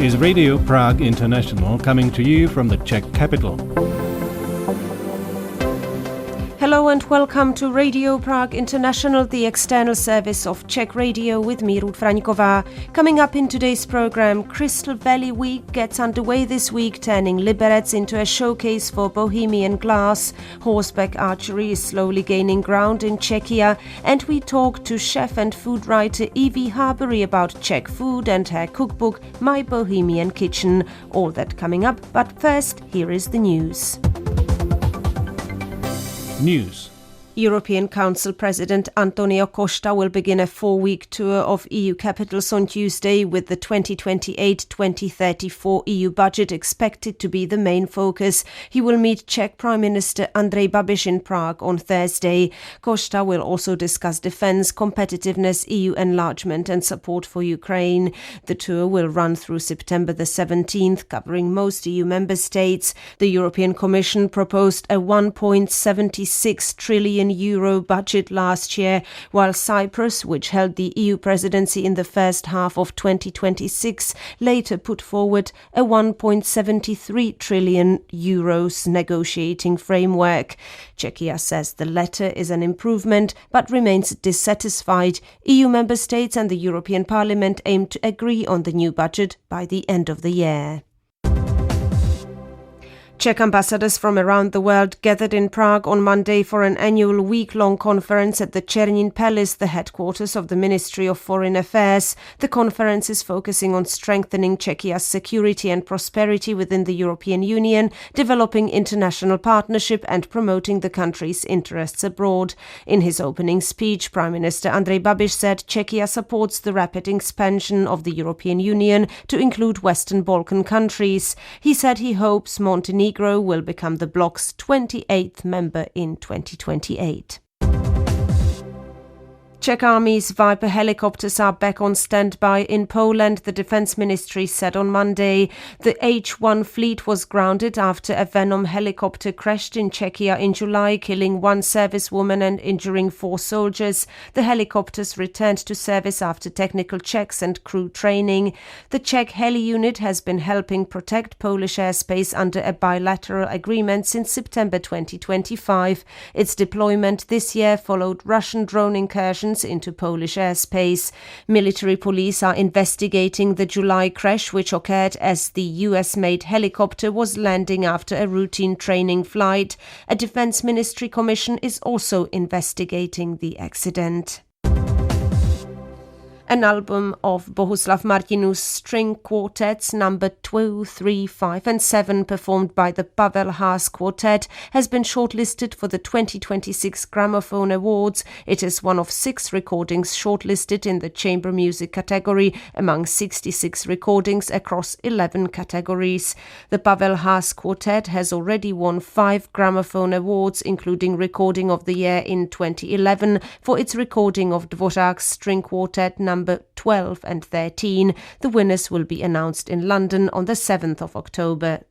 is Radio Prague International, coming to you from the Czech capital. Hello and welcome to Radio Prague International, the external service of Czech Radio with me, Ruth Fraňková. Coming up in today's program, Crystal Valley Week gets underway this week, turning Liberec into a showcase for Bohemian glass. Horseback archery is slowly gaining ground in Czechia, and we talk to chef and food writer Evie Harbury about Czech food and her cookbook, My Bohemian Kitchen. All that coming up, but first, here is the news. News. European Council President Antonio Costa will begin a 4-week tour of EU capitals on Tuesday, with the 2028-2034 EU budget expected to be the main focus. He will meet Czech Prime Minister Andrej Babiš in Prague on Thursday. Costa will also discuss defence, competitiveness, EU enlargement and support for Ukraine. The tour will run through September the 17th, covering most EU member states. The European Commission proposed a 1.76 trillion euro budget last year, while Cyprus, which held the EU presidency in the first half of 2026, later put forward a 1.73 trillion euros negotiating framework. Czechia says the latter is an improvement, but remains dissatisfied. EU member states and the European Parliament aim to agree on the new budget by the end of the year. Czech ambassadors from around the world gathered in Prague on Monday for an annual week-long conference at the Černín Palace, the headquarters of the Ministry of Foreign Affairs. The conference is focusing on strengthening Czechia's security and prosperity within the European Union, developing international partnership and promoting the country's interests abroad. In his opening speech, Prime Minister Andrej Babiš said Czechia supports the rapid expansion of the European Union to include Western Balkan countries. He said he hopes Montenegro will become the bloc's 28th member in 2028. Czech Army's Viper helicopters are back on standby in Poland, the Defence Ministry said on Monday. The H-1 fleet was grounded after a Venom helicopter crashed in Czechia in July, killing 1 servicewoman and injuring 4 soldiers. The helicopters returned to service after technical checks and crew training. The Czech heli unit has been helping protect Polish airspace under a bilateral agreement since September 2025. Its deployment this year followed Russian drone incursions into Polish airspace. Military police are investigating the July crash, which occurred as the US-made helicopter was landing after a routine training flight. A Defence Ministry commission is also investigating the accident. An album of Bohuslav Martinů's string quartets number 2, 3, 5 and 7, performed by the Pavel Haas Quartet, has been shortlisted for the 2026 Gramophone Awards. It is one of 6 recordings shortlisted in the chamber music category among 66 recordings across 11 categories. The Pavel Haas Quartet has already won 5 Gramophone Awards, including Recording of the Year in 2011 for its recording of Dvořák's string quartet number 12 and 13. The winners will be announced in London on the 7th of October.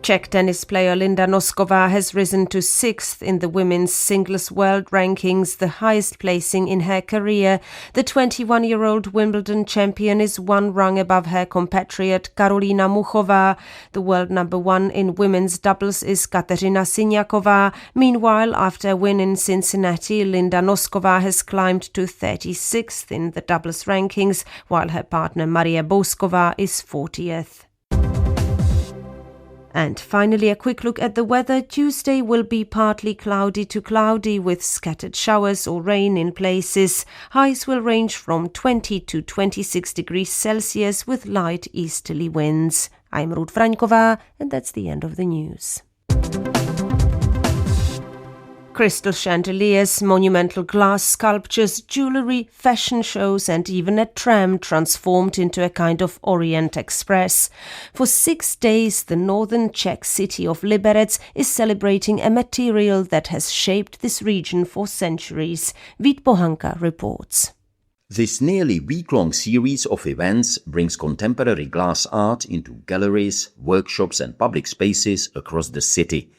Czech tennis player Linda Nosková has risen to 6th in the women's singles world rankings, the highest placing in her career. The 21-year-old Wimbledon champion is 1 rung above her compatriot Karolína Muchová. The world number 1 in women's doubles is Kateřina Siniaková. Meanwhile, after a win in Cincinnati, Linda Nosková has climbed to 36th in the doubles rankings, while her partner Maria Bousková is 40th. And finally, a quick look at the weather. Tuesday will be partly cloudy to cloudy with scattered showers or rain in places. Highs will range from 20 to 26 degrees Celsius with light easterly winds. I'm Ruth Fraňková, and that's the end of the news. Crystal chandeliers, monumental glass sculptures, jewellery, fashion shows and even a tram transformed into a kind of Orient Express. For 6 days, the northern Czech city of Liberec is celebrating a material that has shaped this region for centuries. Vít Bohanka reports. This nearly week-long series of events brings contemporary glass art into galleries, workshops and public spaces across the city.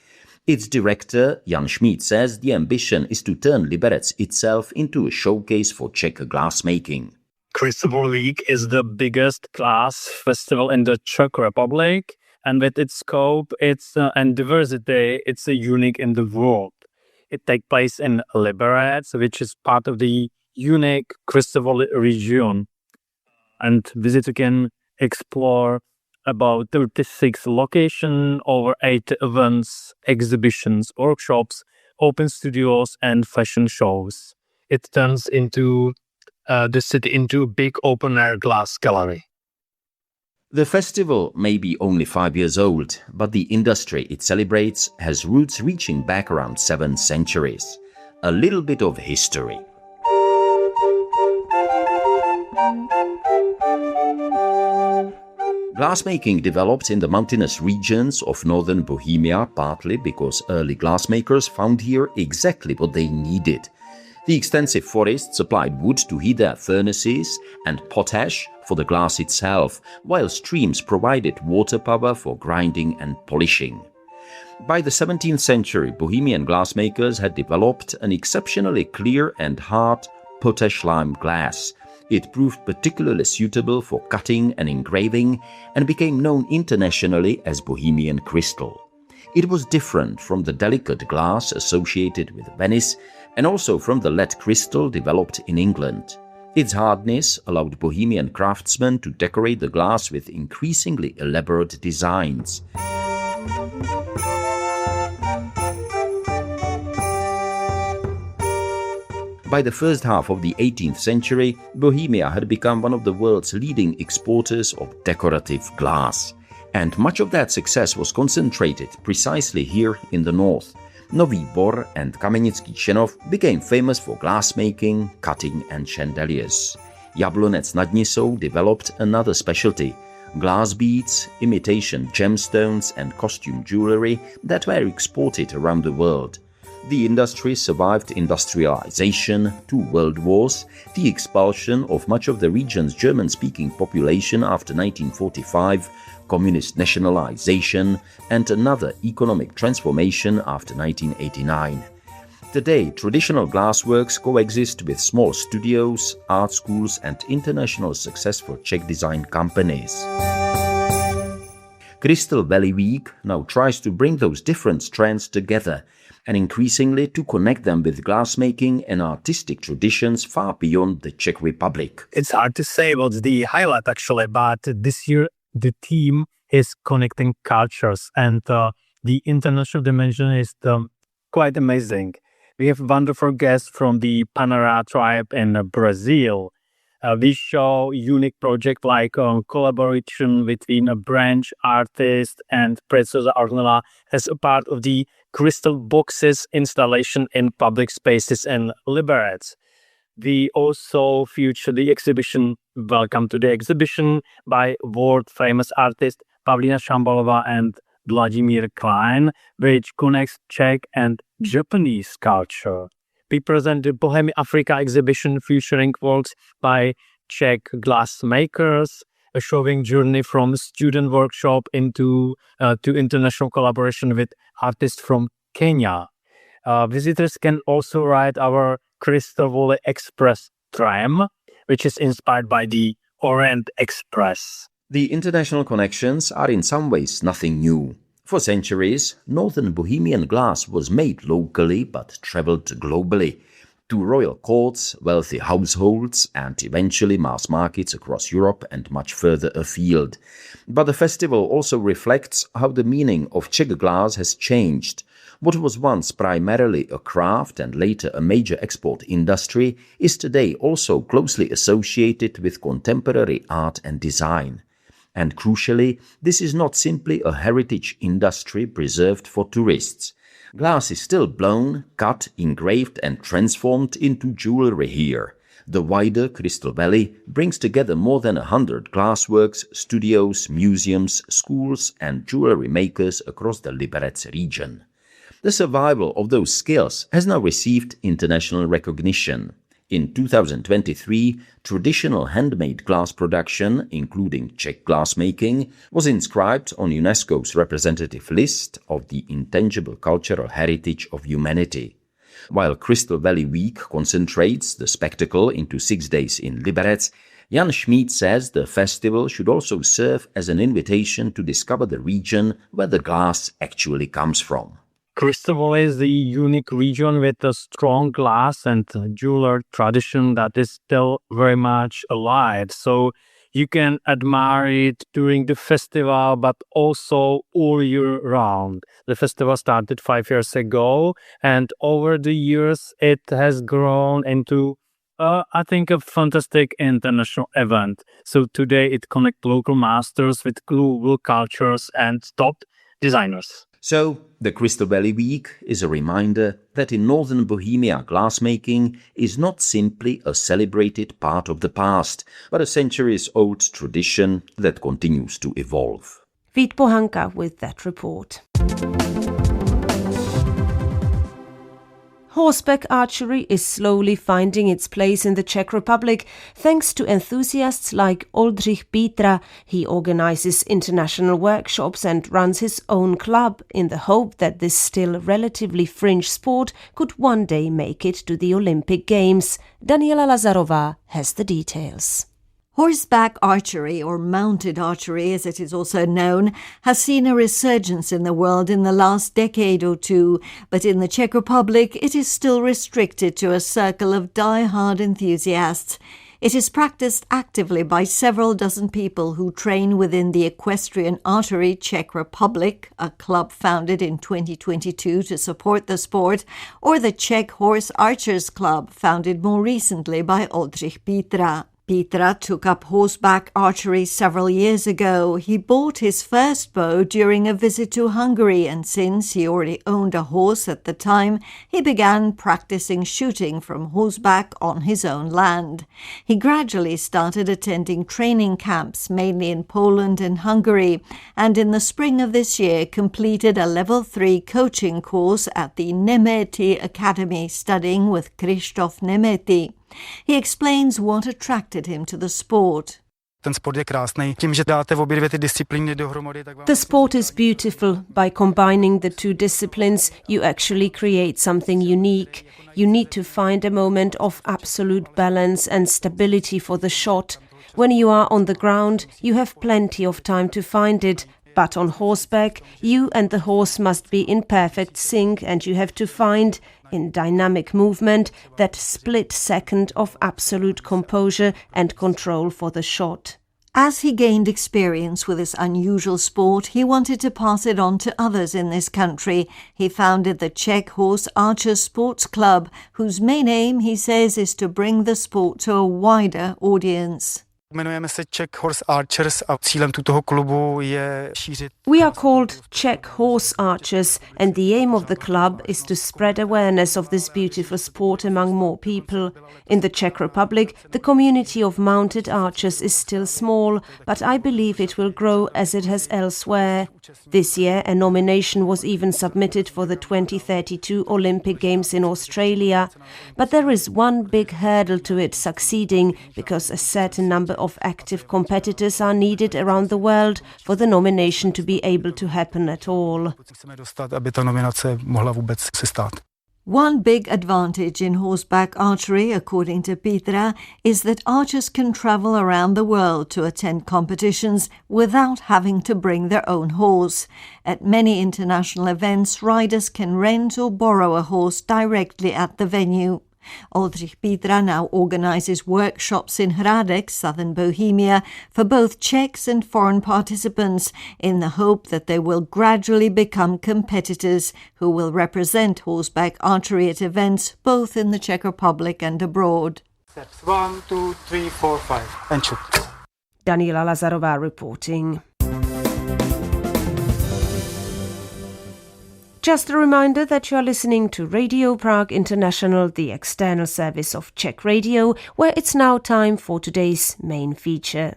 Its director, Jan Schmid, says the ambition is to turn Liberec itself into a showcase for Czech glassmaking. Crystal Week is the biggest glass festival in the Czech Republic, and with its scope, and diversity, it's unique in the world. It takes place in Liberec, which is part of the unique Crystal region, and visitors can explore about 36 locations, over 8 events, exhibitions, workshops, open studios, and fashion shows. It turns into the city into a big open-air glass gallery. The festival may be only 5 years old, but the industry it celebrates has roots reaching back around 7 centuries. A little bit of history. Glassmaking developed in the mountainous regions of northern Bohemia, partly because early glassmakers found here exactly what they needed. The extensive forests supplied wood to heat their furnaces and potash for the glass itself, while streams provided water power for grinding and polishing. By the 17th century, Bohemian glassmakers had developed an exceptionally clear and hard potash lime glass. It proved particularly suitable for cutting and engraving and became known internationally as Bohemian crystal. It was different from the delicate glass associated with Venice and also from the lead crystal developed in England. Its hardness allowed Bohemian craftsmen to decorate the glass with increasingly elaborate designs. By the first half of the 18th century, Bohemia had become one of the world's leading exporters of decorative glass. And much of that success was concentrated precisely here in the north. Nový Bor and Kamenický Čenov became famous for glassmaking, cutting and chandeliers. Jablonec nad Nisou developed another specialty: glass beads, imitation gemstones and costume jewelry that were exported around the world. The industry survived industrialization, 2 world wars, the expulsion of much of the region's German-speaking population after 1945, communist nationalization, and another economic transformation after 1989. Today, traditional glassworks coexist with small studios, art schools, and international successful Czech design companies. Crystal Valley Week now tries to bring those different strands together and increasingly to connect them with glassmaking and artistic traditions far beyond the Czech Republic. It's hard to say what's the highlight actually, but this year the theme is connecting cultures, and the international dimension is quite amazing. We have wonderful guests from the Panara tribe in Brazil. We show unique project like collaboration between a branch artist and Preciosa Ornella as a part of the crystal boxes installation in public spaces in Liberec. We also feature the exhibition Welcome to the Exhibition by world-famous artists Pavlína Šambalová and Vladimír Klein, which connects Czech and Japanese culture. We present the Bohemian Africa exhibition featuring works by Czech glassmakers, showing journey from student workshop into to international collaboration with artists from Kenya. Visitors can also ride our Crystal Valley Express tram, which is inspired by the Orient Express. The international connections are in some ways nothing new. For centuries, northern Bohemian glass was made locally but traveled globally to royal courts, wealthy households, and eventually mass markets across Europe and much further afield. But the festival also reflects how the meaning of Czech glass has changed. What was once primarily a craft and later a major export industry is today also closely associated with contemporary art and design. And crucially, this is not simply a heritage industry preserved for tourists. Glass is still blown, cut, engraved and transformed into jewelry here. The wider Crystal Valley brings together more than 100 glassworks, studios, museums, schools and jewelry makers across the Liberec region. The survival of those skills has now received international recognition. In 2023, traditional handmade glass production, including Czech glassmaking, was inscribed on UNESCO's representative list of the intangible cultural heritage of humanity. While Crystal Valley Week concentrates the spectacle into 6 days in Liberec, Jan Schmid says the festival should also serve as an invitation to discover the region where the glass actually comes from. Cristobal is the unique region with a strong glass and jeweler tradition that is still very much alive. So you can admire it during the festival, but also all year round. The festival started 5 years ago, and over the years it has grown into I think a fantastic international event. So today it connects local masters with global cultures and top designers. So, the Crystal Valley Week is a reminder that in northern Bohemia glassmaking is not simply a celebrated part of the past, but a centuries-old tradition that continues to evolve. Vít Pohanka with that report. Horseback archery is slowly finding its place in the Czech Republic thanks to enthusiasts like Oldřich Pítra. He organizes international workshops and runs his own club in the hope that this still relatively fringe sport could one day make it to the Olympic Games. Daniela Lazarová has the details. Horseback archery, or mounted archery as it is also known, has seen a resurgence in the world in the last decade or two, but in the Czech Republic it is still restricted to a circle of die-hard enthusiasts. It is practiced actively by several dozen people who train within the Equestrian Archery Czech Republic, a club founded in 2022 to support the sport, or the Czech Horse Archers Club, founded more recently by Oldřich Pítra. Pítra took up horseback archery several years ago. He bought his first bow during a visit to Hungary, and since he already owned a horse at the time, he began practicing shooting from horseback on his own land. He gradually started attending training camps, mainly in Poland and Hungary, and in the spring of this year completed a level 3 coaching course at the Nemeti Academy, studying with Krzysztof Nemeti. He explains what attracted him to the sport. The sport is beautiful. By combining the two disciplines, you actually create something unique. You need to find a moment of absolute balance and stability for the shot. When you are on the ground, you have plenty of time to find it. But on horseback, you and the horse must be in perfect sync, and you have to find, in dynamic movement, that split second of absolute composure and control for the shot. As he gained experience with this unusual sport, he wanted to pass it on to others in this country. He founded the Czech Horse Archers Sports Club, whose main aim, he says, is to bring the sport to a wider audience. We are called Czech Horse Archers, and the aim of the club is to spread awareness of this beautiful sport among more people. In the Czech Republic, the community of mounted archers is still small, but I believe it will grow as it has elsewhere. This year, a nomination was even submitted for the 2032 Olympic Games in Australia. But there is one big hurdle to it succeeding, because a certain number of active competitors are needed around the world for the nomination to be able to happen at all. One big advantage in horseback archery, according to Pítra, is that archers can travel around the world to attend competitions without having to bring their own horse. At many international events, riders can rent or borrow a horse directly at the venue. Oldřich Pítra now organizes workshops in Hradec, southern Bohemia, for both Czechs and foreign participants, in the hope that they will gradually become competitors who will represent horseback archery at events both in the Czech Republic and abroad. Steps 1, 2, 3, 4, 5, and shoot. Daniela Lazarová reporting. Just a reminder that you are listening to Radio Prague International, the external service of Czech Radio, where it's now time for today's main feature.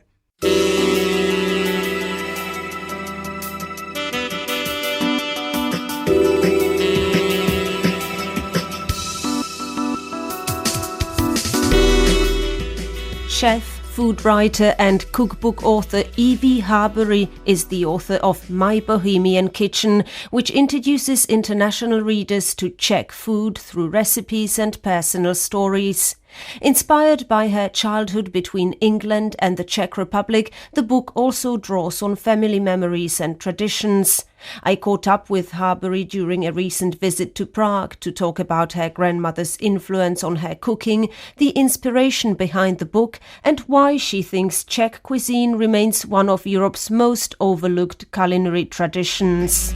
Chef, food writer and cookbook author Evie Harbury is the author of My Bohemian Kitchen, which introduces international readers to Czech food through recipes and personal stories. Inspired by her childhood between England and the Czech Republic, the book also draws on family memories and traditions. I caught up with Harbury during a recent visit to Prague to talk about her grandmother's influence on her cooking, the inspiration behind the book, and why she thinks Czech cuisine remains one of Europe's most overlooked culinary traditions.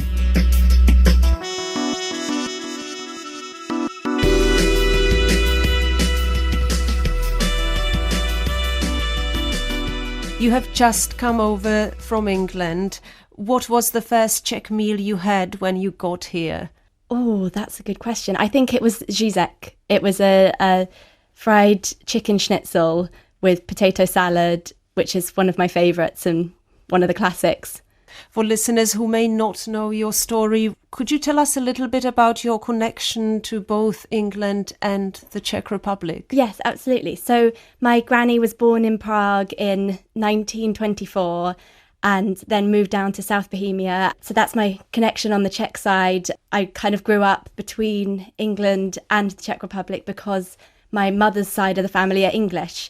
You have just come over from England. What was the first Czech meal you had when you got here? Oh, that's a good question. I think it was Zizek. It was a fried chicken schnitzel with potato salad, which is one of my favourites and one of the classics. For listeners who may not know your story, could you tell us a little bit about your connection to both England and the Czech Republic? Yes, absolutely. So my granny was born in Prague in 1924 and then moved down to South Bohemia. So that's my connection on the Czech side. I kind of grew up between England and the Czech Republic because my mother's side of the family are English.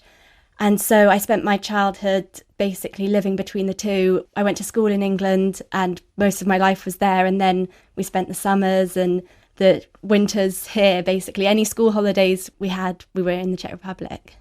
And so I spent my childhood basically living between the two. I went to school in England and most of my life was there. And then we spent the summers and the winters here, basically. Any school holidays we had, we were in the Czech Republic.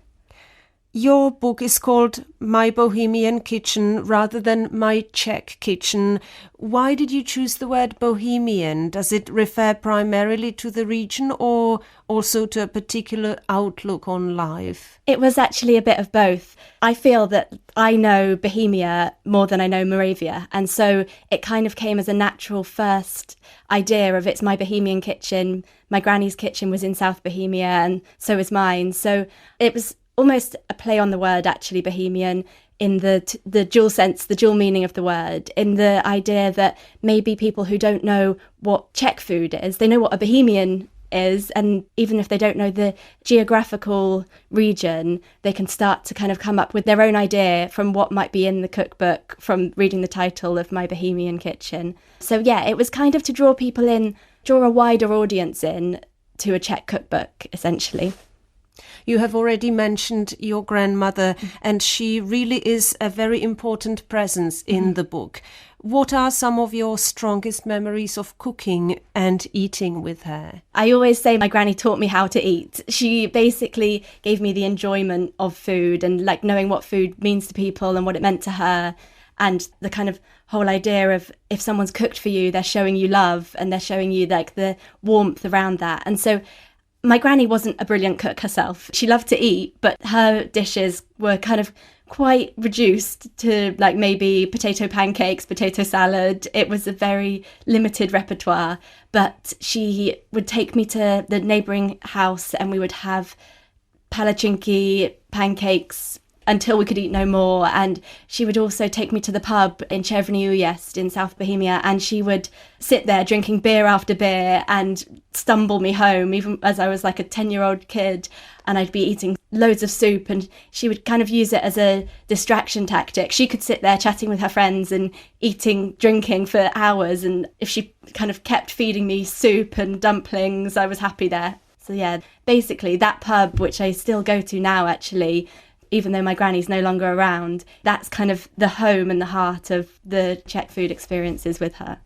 Your book is called My Bohemian Kitchen rather than My Czech Kitchen. Why did you choose the word Bohemian? Does it refer primarily to the region or also to a particular outlook on life? It was actually a bit of both. I feel that I know Bohemia more than I know Moravia. And so it kind of came as a natural first idea of it's my Bohemian kitchen. My granny's kitchen was in South Bohemia and so is mine. So it was almost a play on the word, actually, Bohemian, in the dual sense, the dual meaning of the word, in the idea that maybe people who don't know what Czech food is, they know what a Bohemian is, and even if they don't know the geographical region, they can start to kind of come up with their own idea from what might be in the cookbook from reading the title of My Bohemian Kitchen. So yeah, it was kind of to draw people in, draw a wider audience in to a Czech cookbook, essentially. You have already mentioned your grandmother, and she really is a very important presence in the book. What are some of your strongest memories of cooking and eating with her? I always say my granny taught me how to eat. She basically gave me the enjoyment of food and like knowing what food means to people and what it meant to her. And the kind of whole idea of if someone's cooked for you, they're showing you love and they're showing you like the warmth around that. And so my granny wasn't a brilliant cook herself. She loved to eat, but her dishes were kind of quite reduced to like maybe potato pancakes, potato salad. It was a very limited repertoire, but she would take me to the neighbouring house and we would have palachinki, pancakes, until we could eat no more. And she would also take me to the pub in Červený Újezd in South Bohemia, and she would sit there drinking beer after beer and stumble me home, even as I was like a 10-year-old kid, and I'd be eating loads of soup, and she would kind of use it as a distraction tactic. She could sit there chatting with her friends and drinking for hours, and if she kind of kept feeding me soup and dumplings, I was happy there. So yeah, basically that pub, which I still go to now actually, even though my granny's no longer around, that's kind of the home and the heart of the Czech food experiences with her.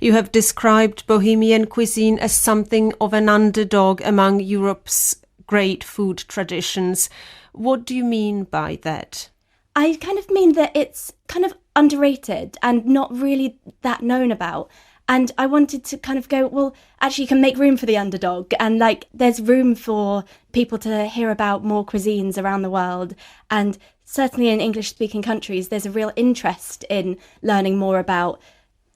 You have described Bohemian cuisine as something of an underdog among Europe's great food traditions. What do you mean by that? I kind of mean that it's kind of underrated and not really that known about. And I wanted to kind of go, well, actually you can make room for the underdog, and like there's room for people to hear about more cuisines around the world. And certainly in English-speaking countries, there's a real interest in learning more about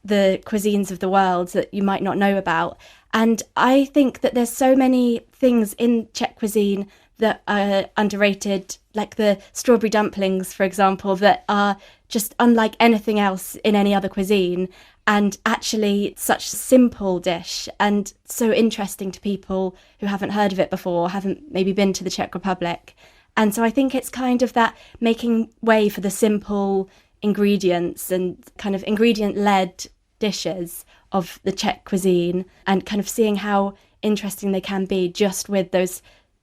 the cuisines of the world that you might not know about. And I think that there's so many things in Czech cuisine that are underrated, like the strawberry dumplings, for example, that are just unlike anything else in any other cuisine. And actually such a simple dish and so interesting to people who haven't heard of it before, haven't maybe been to the Czech Republic. And so I think it's kind of that making way for the simple ingredients and kind of ingredient-led dishes of the Czech cuisine and kind of seeing how interesting they can be just with those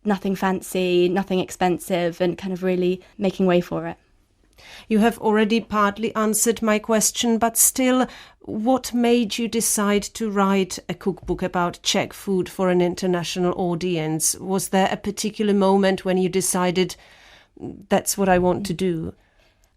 nothing fancy, nothing expensive, and kind of really making way for it. You have already partly answered my question, but still, what made you decide to write a cookbook about Czech food for an international audience? Was there a particular moment when you decided that's what I want to do?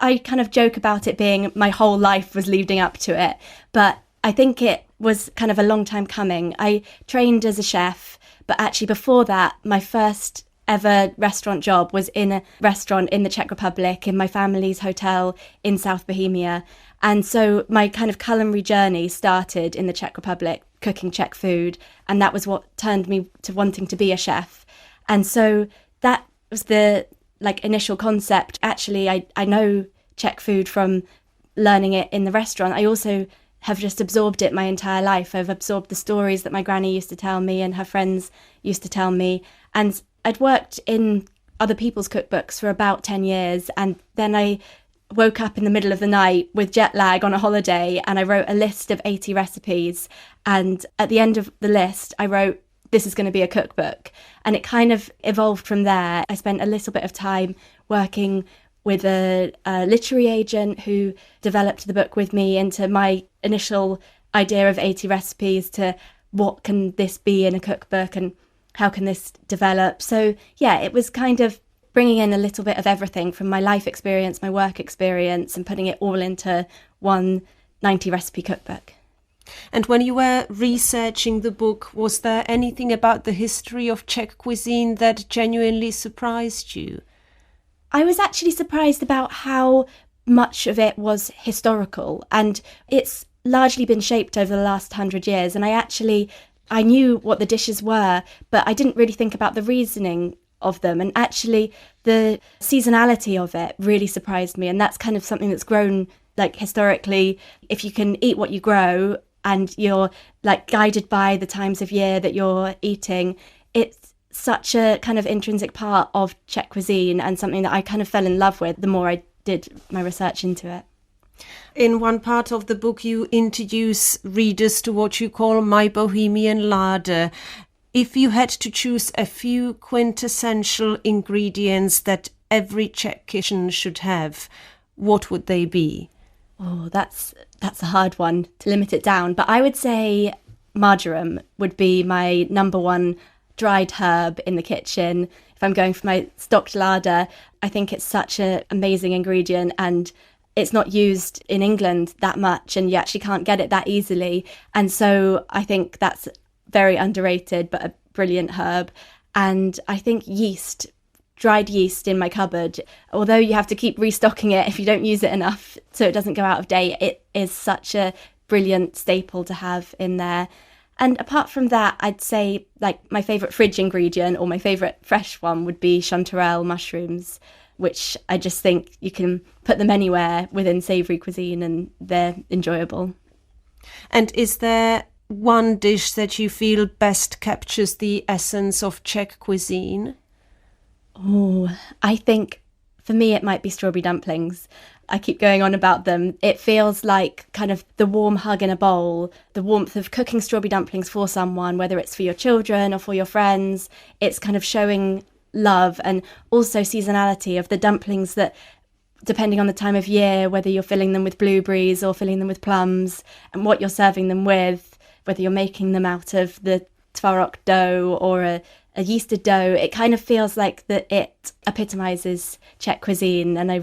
I kind of joke about it being my whole life was leading up to it, but I think it was kind of a long time coming. I trained as a chef, but actually before that, my first ever restaurant job was in a restaurant in the Czech Republic, in my family's hotel in South Bohemia. And so my kind of culinary journey started in the Czech Republic, cooking Czech food, and that was what turned me to wanting to be a chef. And so that was the initial concept. Actually, I know Czech food from learning it in the restaurant. I also have just absorbed it my entire life. I've absorbed the stories that my granny used to tell me and her friends used to tell me. And I'd worked in other people's cookbooks for about 10 years. And then I woke up in the middle of the night with jet lag on a holiday, and I wrote a list of 80 recipes. And at the end of the list, I wrote, this is going to be a cookbook. And it kind of evolved from there. I spent a little bit of time working with a literary agent who developed the book with me into my initial idea of 80 recipes to what can this be in a cookbook and how can this develop. So yeah, it was kind of bringing in a little bit of everything from my life experience, my work experience, and putting it all into one 90 recipe cookbook. And when you were researching the book, was there anything about the history of Czech cuisine that genuinely surprised you? I was actually surprised about how much of it was historical, and it's largely been shaped over the last 100 years. And I knew what the dishes were, but I didn't really think about the reasoning of them. And actually the seasonality of it really surprised me. And that's kind of something that's grown historically. If you can eat what you grow and you're guided by the times of year that you're eating, it's such a kind of intrinsic part of Czech cuisine and something that I kind of fell in love with the more I did my research into it. In one part of the book, you introduce readers to what you call My Bohemian Larder. If you had to choose a few quintessential ingredients that every Czech kitchen should have, what would they be? Oh, that's a hard one to limit it down. But I would say marjoram would be my number one dried herb in the kitchen. If I'm going for my stocked larder, I think it's such an amazing ingredient, and it's not used in England that much, and you actually can't get it that easily. And so I think that's very underrated, but a brilliant herb. And I think yeast, dried yeast in my cupboard, although you have to keep restocking it if you don't use it enough so it doesn't go out of date, it is such a brilliant staple to have in there. And apart from that, I'd say my favourite fridge ingredient or my favourite fresh one would be chanterelle mushrooms, which I just think you can put them anywhere within savoury cuisine and they're enjoyable. And is there one dish that you feel best captures the essence of Czech cuisine? Oh, I think for me it might be strawberry dumplings. I keep going on about them. It feels like kind of the warm hug in a bowl, the warmth of cooking strawberry dumplings for someone, whether it's for your children or for your friends. It's kind of showing love, and also seasonality of the dumplings that, depending on the time of year, whether you're filling them with blueberries or filling them with plums, and what you're serving them with, whether you're making them out of the tvarok dough or a yeasted dough, it kind of feels like that it epitomizes Czech cuisine, and I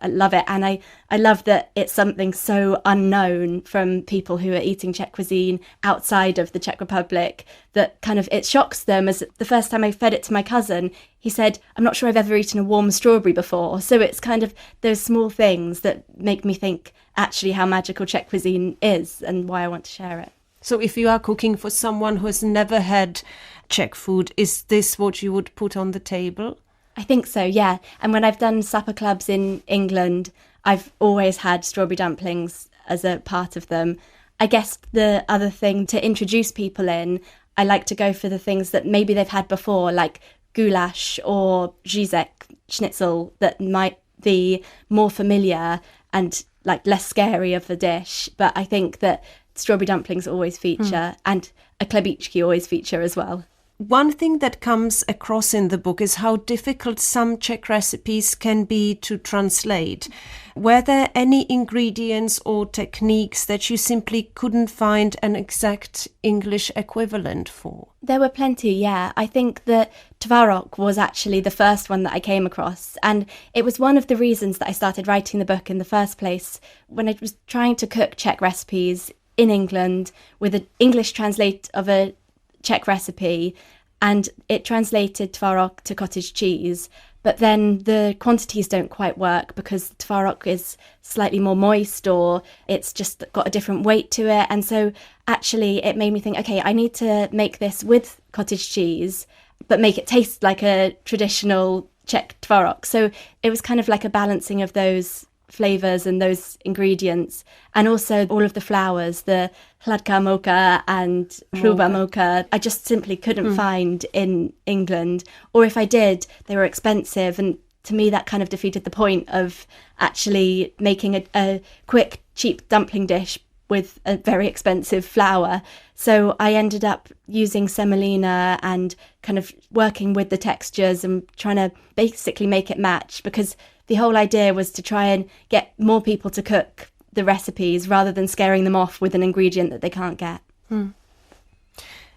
love it. And I love that it's something so unknown from people who are eating Czech cuisine outside of the Czech Republic, that kind of it shocks them. As the first time I fed it to my cousin, he said, I'm not sure I've ever eaten a warm strawberry before. So it's kind of those small things that make me think actually how magical Czech cuisine is and why I want to share it. So if you are cooking for someone who has never had Czech food, is this what you would put on the table? I think so, yeah. And when I've done supper clubs in England, I've always had strawberry dumplings as a part of them. I guess the other thing to introduce people in, I like to go for the things that maybe they've had before, like goulash or Zizek schnitzel, that might be more familiar and less scary of a dish. But I think that strawberry dumplings always feature, and a klebičky always feature as well. One thing that comes across in the book is how difficult some Czech recipes can be to translate. Were there any ingredients or techniques that you simply couldn't find an exact English equivalent for? There were plenty, yeah. I think that tvarok was actually the first one that I came across, and it was one of the reasons that I started writing the book in the first place. When I was trying to cook Czech recipes in England with an English translate of a Czech recipe, and it translated tvarok to cottage cheese, but then the quantities don't quite work because tvarok is slightly more moist, or it's just got a different weight to it. And so actually it made me think, okay, I need to make this with cottage cheese, but make it taste like a traditional Czech tvarok. So it was kind of like a balancing of those flavours and those ingredients, and also all of the flours, the hladká mocha and hruba mocha, I just simply couldn't find in England, or if I did, they were expensive, and to me that kind of defeated the point of actually making a quick, cheap dumpling dish with a very expensive flour. So I ended up using semolina and kind of working with the textures and trying to basically make it match, because the whole idea was to try and get more people to cook the recipes rather than scaring them off with an ingredient that they can't get.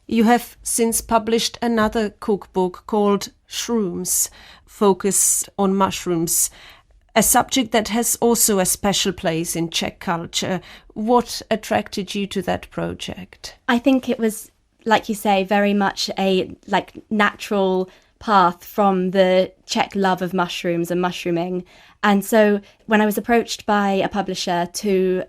You have since published another cookbook called Shrooms, focused on mushrooms, a subject that has also a special place in Czech culture. What attracted you to that project? I think it was, like you say, very much a natural path from the Czech love of mushrooms and mushrooming. And so when I was approached by a publisher to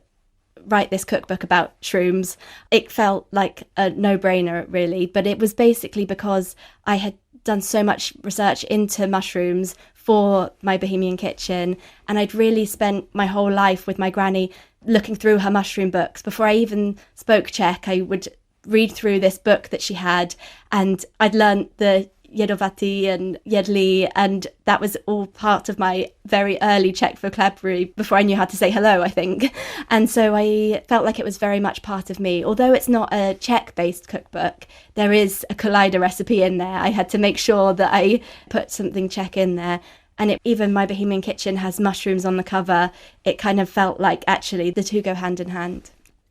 write this cookbook about shrooms, it felt like a no-brainer, really. But it was basically because I had done so much research into mushrooms for my Bohemian kitchen, and I'd really spent my whole life with my granny looking through her mushroom books. Before I even spoke Czech, I would read through this book that she had, and I'd learnt the jedovatý and jedli, and that was all part of my very early Czech vocabulary before I knew how to say hello, I think. And so I felt like it was very much part of me. Although it's not a Czech-based cookbook, there is a collider recipe in there. I had to make sure that I put something Czech in there. And even my Bohemian kitchen has mushrooms on the cover. It kind of felt like actually the two go hand in hand.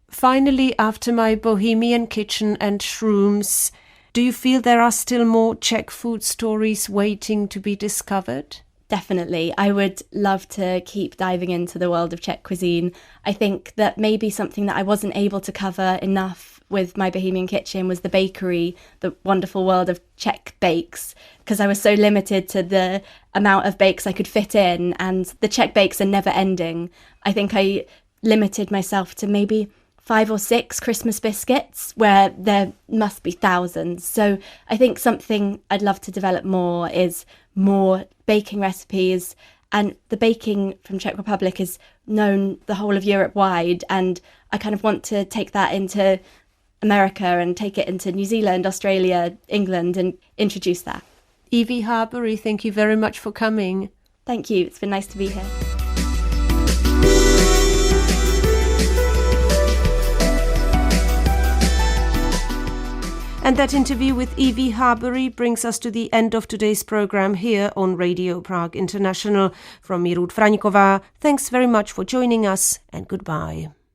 Finally, after my Bohemian kitchen and shrooms, do you feel there are still more Czech food stories waiting to be discovered? Definitely. I would love to keep diving into the world of Czech cuisine. I think that maybe something that I wasn't able to cover enough with my Bohemian kitchen was the bakery, the wonderful world of Czech bakes, because I was so limited to the amount of bakes I could fit in, and the Czech bakes are never ending. I think I limited myself to maybe 5 or 6 Christmas biscuits, where there must be thousands. So I think something I'd love to develop more is more baking recipes. And the baking from Czech Republic is known the whole of Europe wide. And I kind of want to take that into America and take it into New Zealand, Australia, England, and introduce that. Evie Harbury, thank you very much for coming. Thank you. It's been nice to be here. And that interview with Evie Harbury brings us to the end of today's program here on Radio Prague International. From Mirut Fraňková, thanks very much for joining us, and goodbye.